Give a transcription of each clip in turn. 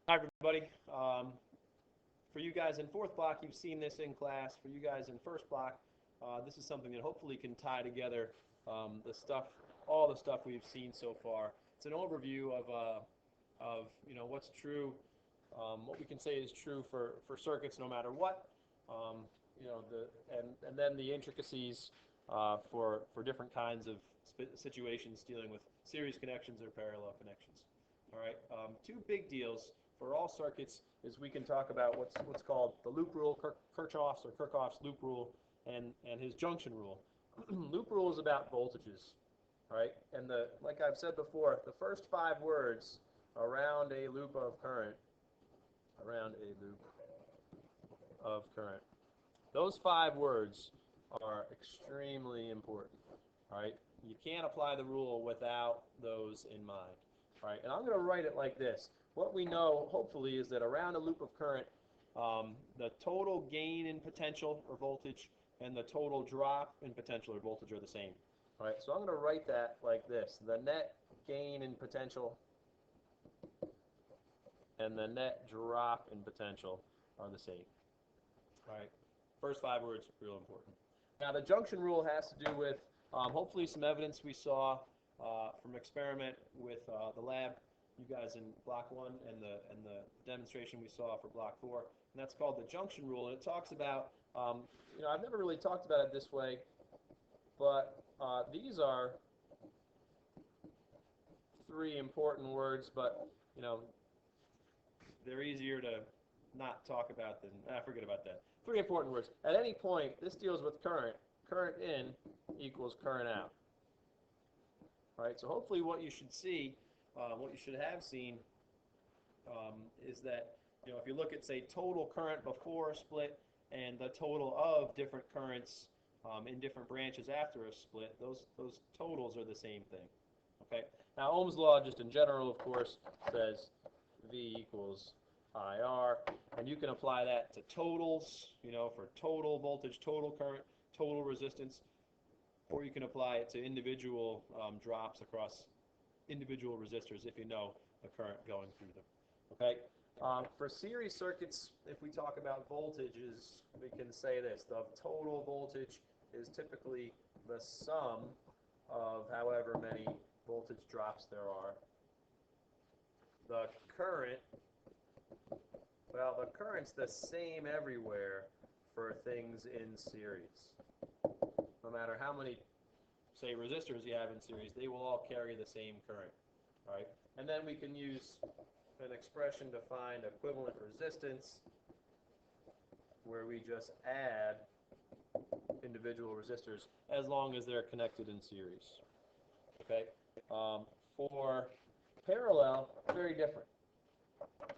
Hi, everybody. For you guys in fourth block, you've seen this in class. For you guys in first block, this is something that hopefully can tie together all the stuff we've seen so far. It's an overview of what's true, what we can say is true for circuits no matter what, and then the intricacies for different kinds of situations dealing with series connections or parallel connections. All right, two big deals for all circuits is we can talk about what's called the loop rule, Kirchhoff's loop rule, and his junction rule. Loop rule is about voltages, right? And like I've said before, the first 5 words around a loop of current, those 5 words are extremely important, right? You can't apply the rule without those in mind, right? And I'm going to write it like this. What we know, hopefully, is that around a loop of current, the total gain in potential or voltage and the total drop in potential or voltage are the same. All right, so I'm going to write that like this. The net gain in potential and the net drop in potential are the same. All right, first 5 words, real important. Now, the junction rule has to do with hopefully some evidence we saw from experiment with the lab, you guys in block 1, and the demonstration we saw for block 4, and that's called the junction rule. And it talks about, I've never really talked about it this way, but these are 3 important words, but they're easier to not talk about than forget about that. 3 important words. At any point, this deals with current. Current in equals current out. All right. So hopefully, what you should see, what you should have seen, is that if you look at say total current before a split and the total of different currents in different branches after a split, those totals are the same thing. Okay. Now Ohm's law, just in general, of course, says V equals IR, and you can apply that to totals, for total voltage, total current, total resistance, or you can apply it to individual drops across individual resistors if you know the current going through them. Okay. For series circuits, if we talk about voltages, we can say this: the total voltage is typically the sum of however many voltage drops there are. The current, well, the current's the same everywhere for things in series. No matter how many, say, resistors you have in series, they will all carry the same current. All right? And then we can use an expression to find equivalent resistance where we just add individual resistors as long as they're connected in series. Okay? For parallel, very different.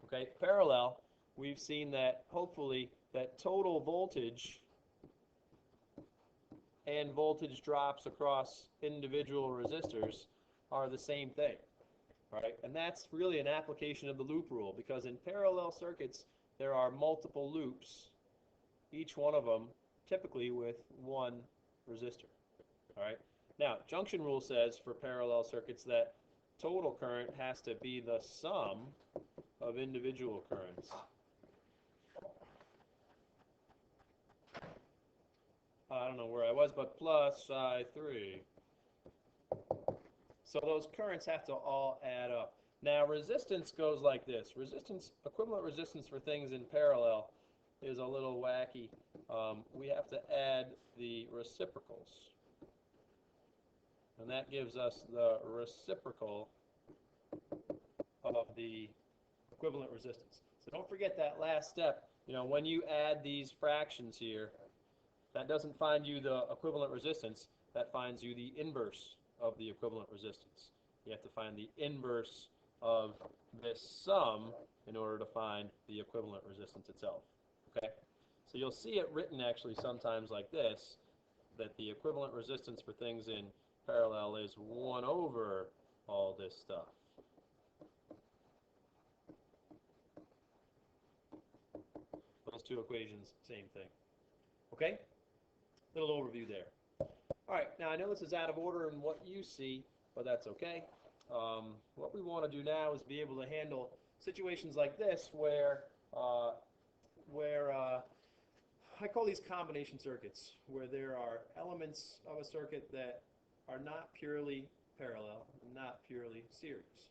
Okay? Parallel, we've seen that hopefully that total voltage and voltage drops across individual resistors are the same thing, right? And that's really an application of the loop rule, because in parallel circuits there are multiple loops, each one of them typically with one resistor. All right. Now, junction rule says for parallel circuits that total current has to be the sum of individual currents. I don't know where I was, but plus I3. So those currents have to all add up. Now, resistance goes like this. Equivalent resistance for things in parallel is a little wacky. We have to add the reciprocals. And that gives us the reciprocal of the equivalent resistance. So don't forget that last step. When you add these fractions here, that doesn't find you the equivalent resistance. That finds you the inverse of the equivalent resistance. You have to find the inverse of this sum in order to find the equivalent resistance itself. Okay? So you'll see it written actually sometimes like this, that the equivalent resistance for things in parallel is 1 over all this stuff. Those 2 equations, same thing. Okay? Little overview there. All right, now I know this is out of order in what you see, but that's okay. What we want to do now is be able to handle situations like this where I call these combination circuits, where there are elements of a circuit that are not purely parallel, not purely series.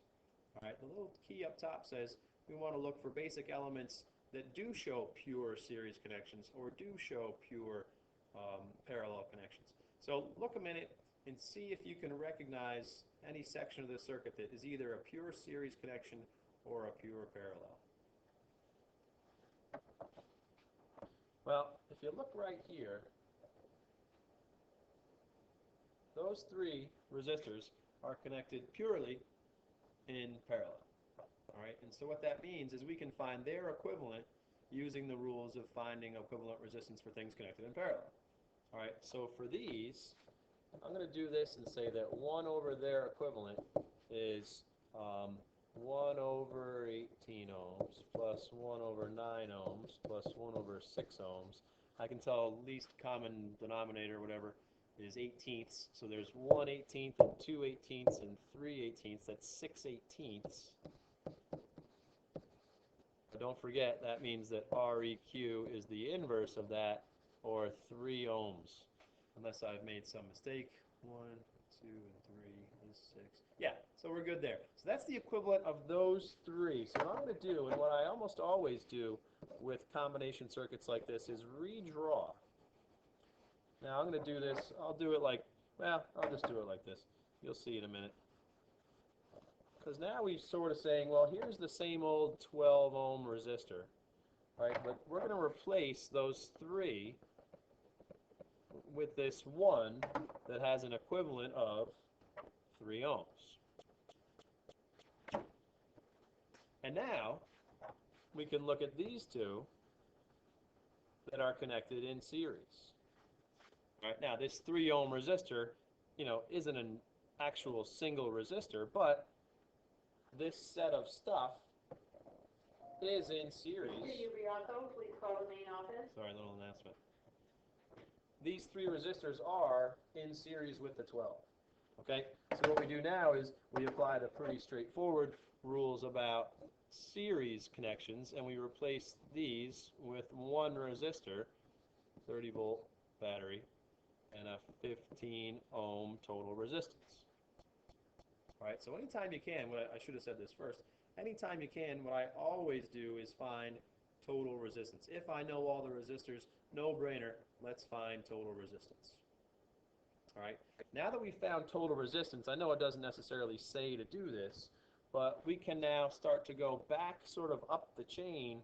All right, the little key up top says we want to look for basic elements that do show pure series connections or do show pure parallel connections. So look a minute and see if you can recognize any section of the circuit that is either a pure series connection or a pure parallel. Well, if you look right here, those three resistors are connected purely in parallel. All right, and so what that means is we can find their equivalent using the rules of finding equivalent resistance for things connected in parallel. All right, so for these, I'm going to do this and say that 1 over their equivalent is 1 over 18 ohms plus 1 over 9 ohms plus 1 over 6 ohms. I can tell least common denominator, whatever, is 18ths. So there's 1 18th and 2 18ths and 3 18ths. That's 6 18ths. But don't forget, that means that REQ is the inverse of that, or 3 ohms. Unless I've made some mistake. 1, 2, and 3 is 6. Yeah, so we're good there. So that's the equivalent of those three. So what I'm going to do, and what I almost always do with combination circuits like this, is redraw. Now I'm going to do this, I'll do it like, well, I'll just do it like this. You'll see in a minute. Because now we're sort of saying, well, here's the same old 12 ohm resistor, right? But we're going to replace those three with this one that has an equivalent of 3 ohms. And now we can look at these two that are connected in series. All right, now this 3 ohm resistor, isn't an actual single resistor, but this set of stuff is in series. Continue, Riaco. Please call the main office. Sorry, little announcement. These three resistors are in series with the 12. Okay, so what we do now is we apply the pretty straightforward rules about series connections, and we replace these with one resistor, 30 volt battery, and a 15 ohm total resistance. All right, so anytime you can, I should have said this first, anytime you can, what I always do is find total resistance. If I know all the resistors, no brainer, let's find total resistance. All right, now that we've found total resistance, I know it doesn't necessarily say to do this, but we can now start to go back sort of up the chain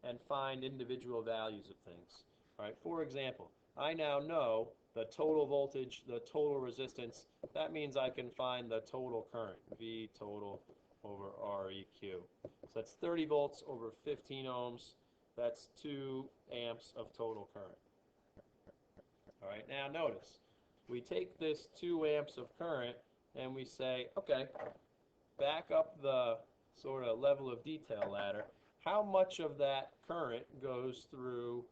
and find individual values of things. All right, for example, I now know the total voltage, the total resistance. That means I can find the total current, V total over REQ. So that's 30 volts over 15 ohms. That's 2 amps of total current. All right, now notice, we take this 2 amps of current and we say, okay, back up the sort of level of detail ladder. How much of that current goes through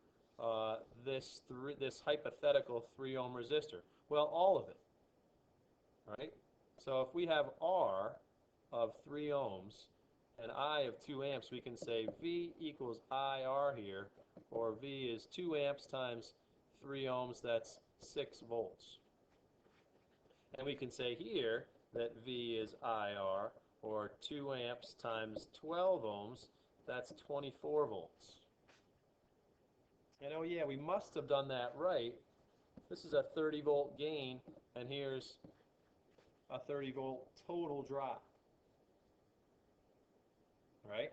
this hypothetical 3 ohm resistor? Well, all of it. Right? So if we have R of 3 ohms and I of 2 amps, we can say V equals IR here, or V is 2 amps times 3 ohms, that's 6 volts. And we can say here that V is IR, or 2 amps times 12 ohms, that's 24 volts. And oh yeah, we must have done that right. This is a 30 volt gain, and here's a 30 volt total drop. Right?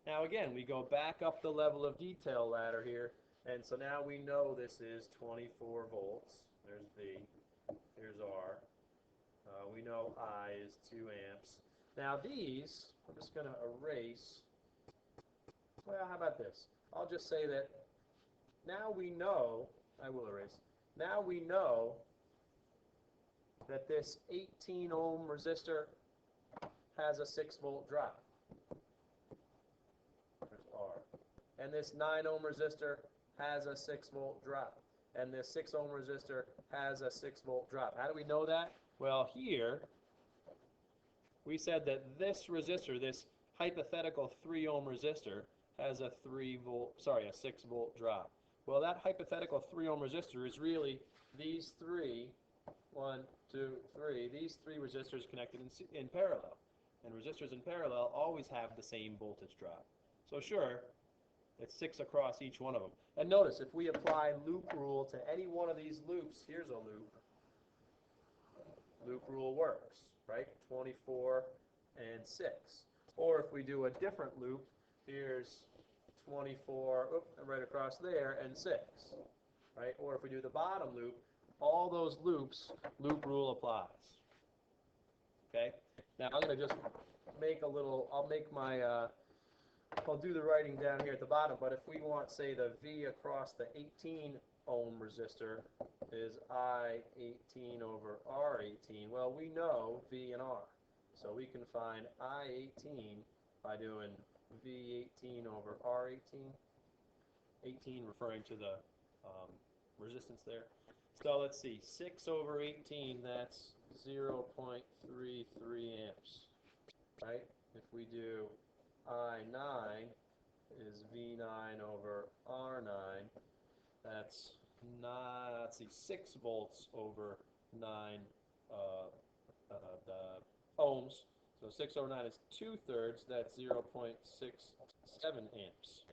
Now again, we go back up the level of detail ladder here, and so now we know this is 24 volts. There's V, here's R. We know I is 2 amps. Now these, I'm just going to erase. Well, how about this? I'll just say that now we know, I will erase, now we know that this 18 ohm resistor has a 6 volt drop. There's R. And this 9 ohm resistor has a 6 volt drop. And this 6 ohm resistor has a 6 volt drop. How do we know that? Well, here we said that this resistor, this hypothetical 3 ohm resistor has a 6 volt drop. Well, that hypothetical 3 ohm resistor is really these three, 1, 2, 3, these three resistors connected in parallel. And resistors in parallel always have the same voltage drop. So sure, it's 6 across each one of them. And notice, if we apply loop rule to any one of these loops, here's a loop. Loop rule works, right? 24 and 6. Or if we do a different loop, here's 24, right across there, and 6, right? Or if we do the bottom loop, all those loops, loop rule applies. Okay? Now I'm going to just make a little, I'll do the writing down here at the bottom, but if we want, say, the V across the 18 ohm resistor is I18 over R18, well, we know V and R. So we can find I18 by doing V18 over R18, 18 referring to the resistance there. So let's see, 6 over 18, that's 0.33 amps, right? If we do I9 is V9 over R9, that's 6 volts over 9 the ohms. So 6 over 9 is 2/3, that's 0.67 amps.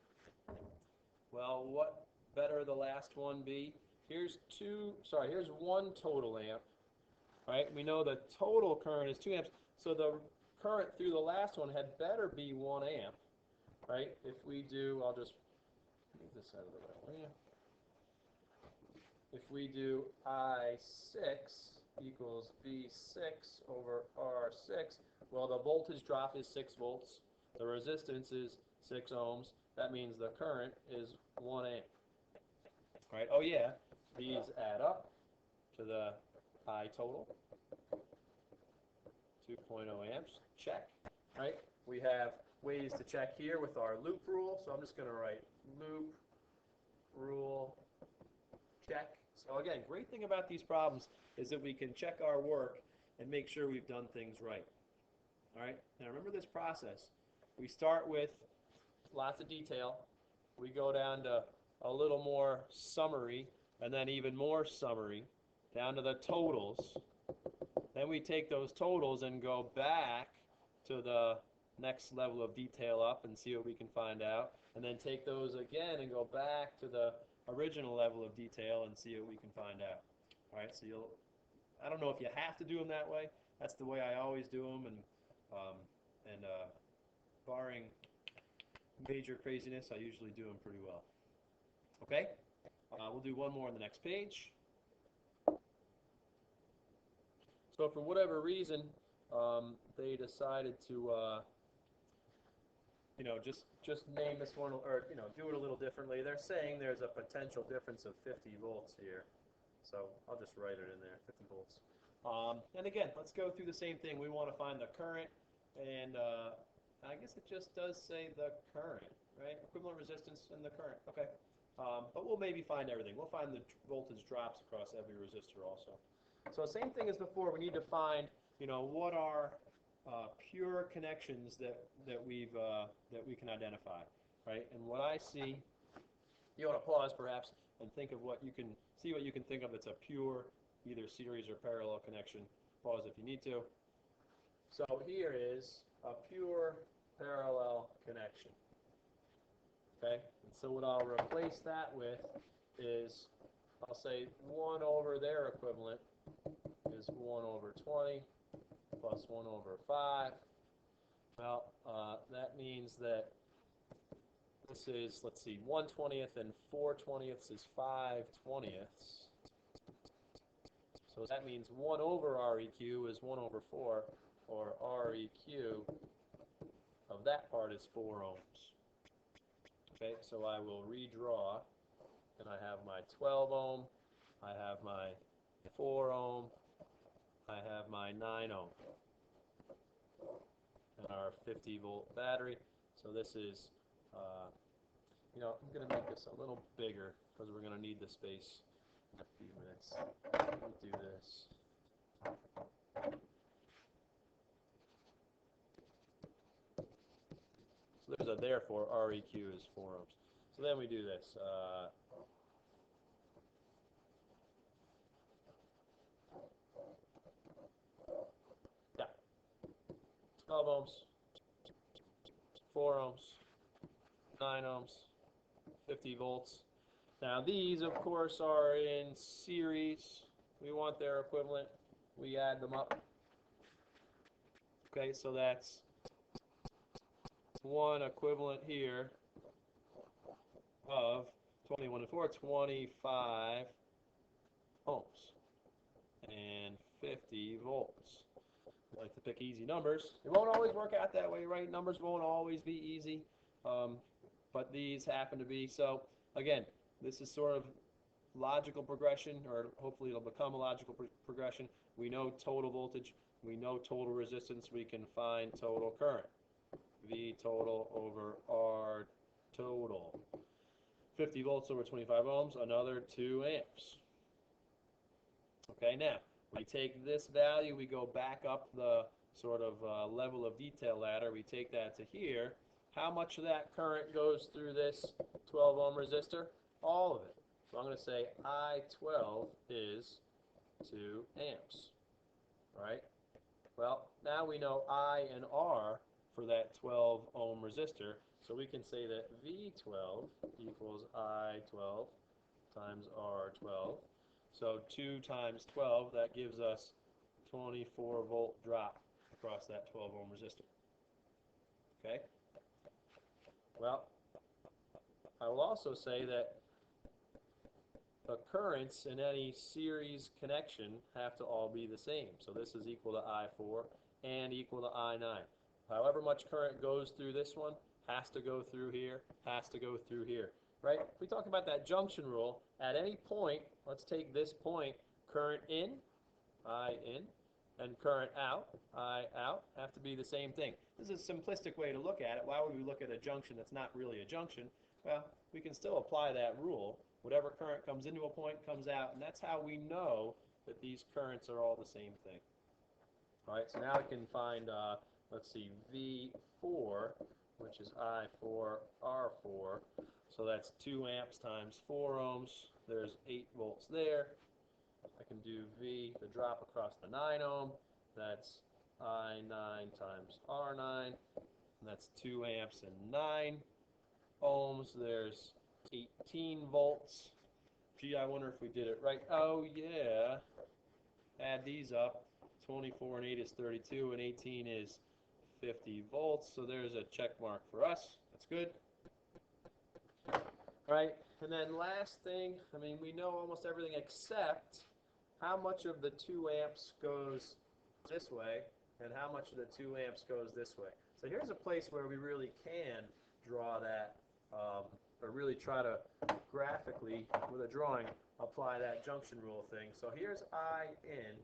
Well, what better the last one be? Here's one total amp, right? We know the total current is 2 amps, so the current through the last one had better be 1 amp, right? If we do, I'll just move this out of the way. If we do I6 equals V6 over R6, well, the voltage drop is 6 volts. The resistance is 6 ohms. That means the current is 1 amp. Right? Oh yeah, these add up to the I total, 2.0 amps. Check. Right? We have ways to check here with our loop rule. So I'm just going to write loop rule check. So again, great thing about these problems is that we can check our work and make sure we've done things right. All right? Now remember this process. We start with lots of detail. We go down to a little more summary, and then even more summary, down to the totals. Then we take those totals and go back to the next level of detail up and see what we can find out. And then take those again and go back to the original level of detail and see what we can find out. All right, so I don't know if you have to do them that way. That's the way I always do them, and barring major craziness, I usually do them pretty well. Okay, we'll do one more on the next page. So for whatever reason, they decided to just name this one, or do it a little differently. They're saying there's a potential difference of 50 volts here. So I'll just write it in there, 50 volts. And again, let's go through the same thing. We want to find the current, and I guess it just does say the current, right? Equivalent resistance and the current. Okay. But we'll maybe find everything. We'll find the voltage drops across every resistor also. So same thing as before. We need to find, what are pure connections that we can identify, right? And what I see, you want to pause perhaps and think of what you can think of that's a pure either series or parallel connection. Pause if you need to. So here is a pure parallel connection. Okay, and so what I'll replace that with is, I'll say 1 over their equivalent is 1 over 20 plus 1 over 5. Well, that means that this is, let's see, 1/20th and 4/20ths is 5/20ths. So that means 1 over REQ is 1 over 4, or REQ of that part is 4 ohms. Okay, so I will redraw, and I have my 12 ohm, I have my 4 ohm, I have my 9 ohm, and our 50 volt battery. So this is, I'm going to make this a little bigger because we're going to need the space in a few minutes. Let me do this. So there's a therefore, REQ is 4 ohms. So then we do this. Yeah, 12 ohms, 4 ohms, 9 ohms, 50 volts. Now these, of course, are in series. We want their equivalent. We add them up. Okay, so that's one equivalent here of 21 and 4, 25 ohms and 50 volts. I like to pick easy numbers. It won't always work out that way, right? Numbers won't always be easy, but these happen to be. So again, this is sort of logical progression, or hopefully it'll become a logical progression. We know total voltage, we know total resistance, we can find total current. V total over R total. 50 volts over 25 ohms, another 2 amps. Okay, now, we take this value, we go back up the sort of level of detail ladder, we take that to here. How much of that current goes through this 12 ohm resistor? All of it. So I'm going to say I12 is 2 amps, right? Well, now we know I and R for that 12 ohm resistor, so we can say that V12 equals I12 times R12. So 2 times 12, that gives us 24 volt drop across that 12 ohm resistor. Okay? Well, I will also say that the currents in any series connection have to all be the same. So this is equal to I4 and equal to I9. However much current goes through this one has to go through here, has to go through here, right? If we talk about that junction rule, at any point, let's take this point, current in, I in, and current out, I out, have to be the same thing. This is a simplistic way to look at it. Why would we look at a junction that's not really a junction? Well, we can still apply that rule. Whatever current comes into a point comes out, and that's how we know that these currents are all the same thing. All right, so now we can find, let's see, V4, which is I4, R4. So that's 2 amps times 4 ohms. There's 8 volts there. I can do V, the drop across the 9 ohm. That's I9 times R9. And that's 2 amps and 9 ohms. There's 18 volts. Gee, I wonder if we did it right. Oh, yeah. Add these up. 24 and 8 is 32, and 18 is 50 volts. So there's a check mark for us. That's good. All right, and then last thing, I mean, we know almost everything except how much of the 2 amps goes this way and how much of the 2 amps goes this way. So here's a place where we really can draw that, or really try to graphically, with a drawing, apply that junction rule thing. So here's I in,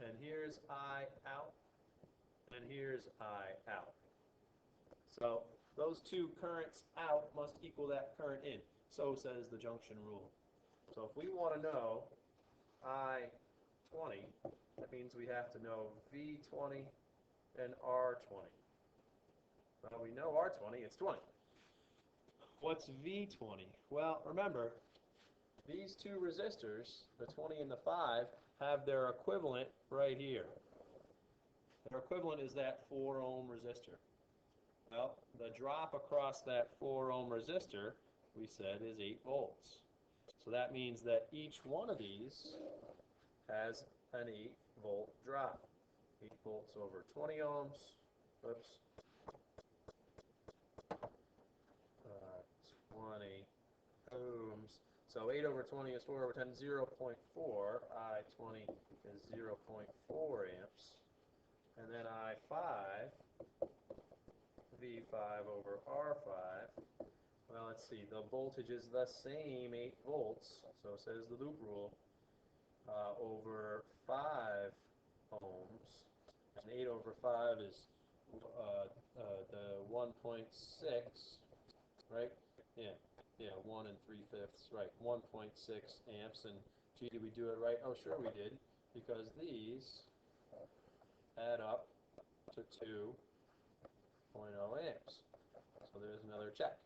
and here's I out, and here's I out. So those 2 currents out must equal that current in. So says the junction rule. So if we want to know I20, that means we have to know V20 and R20. Well, we know R20, it's 20. What's V20? Well, remember, these 2 resistors, the 20 and the 5, have their equivalent right here. Their equivalent is that 4 ohm resistor. Well, the drop across that 4 ohm resistor, we said, is 8 volts. So that means that each one of these has an 8 volt drop. 8 volts over 20 ohms. Oops. 20 ohms. So 8 over 20 is 4 over 10, 0.4. I20 is 0.4 amps. And then I5, V5 over R5. Well, let's see. The voltage is the same, 8 volts. So says the loop rule. Over 5 ohms. And 8 over 5 is the 1.6, right? Yeah, 1 3/5, right, 1.6 amps. And gee, did we do it right? Oh, sure we did, because these add up to 2.0 amps. So there's another check,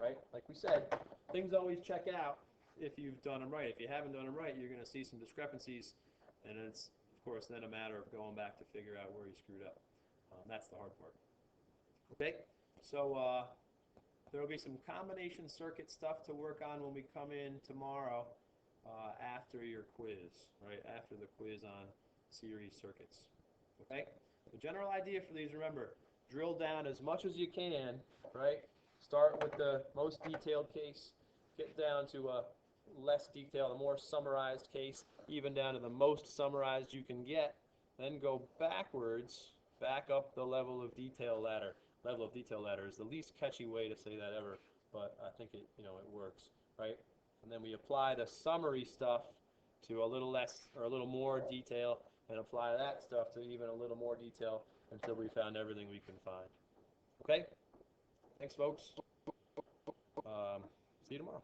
right? Like we said, things always check out if you've done them right. If you haven't done them right, you're going to see some discrepancies, and it's, of course, then a matter of going back to figure out where you screwed up. That's the hard part. Okay, so there will be some combination circuit stuff to work on when we come in tomorrow after your quiz, right? After the quiz on series circuits. Okay? The general idea for these, remember, drill down as much as you can, right? Start with the most detailed case, get down to a less detailed, a more summarized case, even down to the most summarized you can get, then go backwards, back up the level of detail ladder. Level of detail ladder is the least catchy way to say that ever, but I think it, it works, right? And then we apply the summary stuff to a little less or a little more detail, and apply that stuff to even a little more detail until we found everything we can find. Okay? Thanks, folks. See you tomorrow.